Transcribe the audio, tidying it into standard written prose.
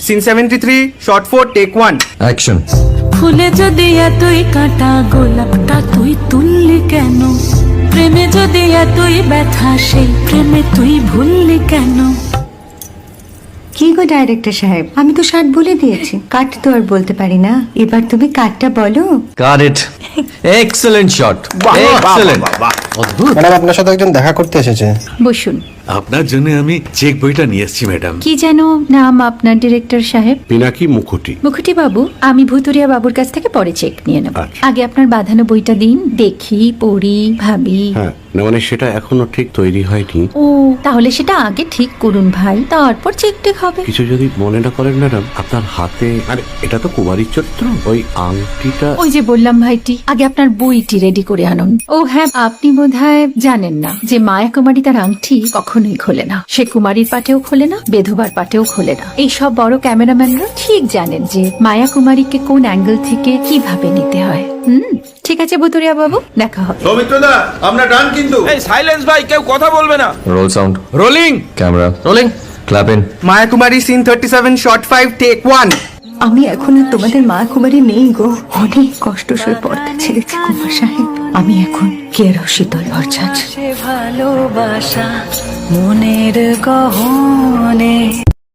Scene 73 short 4 take 1 action. ফুলে যদি এতই কাটা গোলাপটা তুই তুললি কেন? প্রেমে যদি এতই ব্যথা সেই প্রেমে তুই ভুললি কেন? কি গো ডাইরেক্টর সাহেব, আমি তো 60 বলে দিয়েছি, কাট তো আর বলতে পারি না, এবার তুমি কাটটা বলো। Got it. Excellent shot, excellent. অদ্ভুত। ম্যাডাম আপনার সাথে একজন দেখা করতে এসেছে। বসুন। আপনার জন্য আমি চেক বইটা নিয়ে এসেছি ম্যাডাম। কি যেন নাম আপনার ডিরেক্টর সাহেব? পিনাকি মুখোটি। মুখুটি বাবু, আমি ভুতুরিয়া বাবুর কাছ থেকে পরে চেক নিয়ে নেব। আচ্ছা। আগে আপনার বাঁধানো বইটা দিন, দেখি, পড়ি, ভাবি। হ্যাঁ, না মানে সেটা এখনো ঠিক তৈরি হয়নি। ও, তাহলে সেটা আগে ঠিক করুন ভাই, তারপর চেক টেক হবে। কিছু যদি মনে না করেন ম্যাডাম, আপনার হাতে, আরে এটা তো কুমারীর চরিত্র, ওই আংটিটা। ওই যে বললাম ভাইটি, আগে আপনার বইটি রেডি করে আনুন। ও হ্যাঁ, আপনি বোধহয় জানেন না যে মায়া কুমারী তার আংটি কখনোই খোলে না। সে কুমারীর পাটেও খোলে না, বেধবার পাটেও খোলে না। এই সব বড় ক্যামেরাম্যানরা ঠিক জানেন যে মায়া কুমারীকে কোন অ্যাঙ্গেল থেকে কিভাবে নিতে হয়। ঠিক আছে ভুতুরিয়া বাবু, দেখা হবে। সৌমিত্রদা, আমরা ডান কিন্তু। এই সাইলেন্স ভাই, কেউ কথা বলবে না। Roll sound, rolling. Camera rolling, clap in. Maya Kumari scene 37 shot 5 take 1। আমি এখন আর তোমাদের মা কুমারী নেই গো, অনেক কষ্ট সয়ে পর্দা ছেড়েছি কুমার সাহেব। আমি এখন কেরো শীতল ভরছাছ। ভালোবাসা মনের গহনে।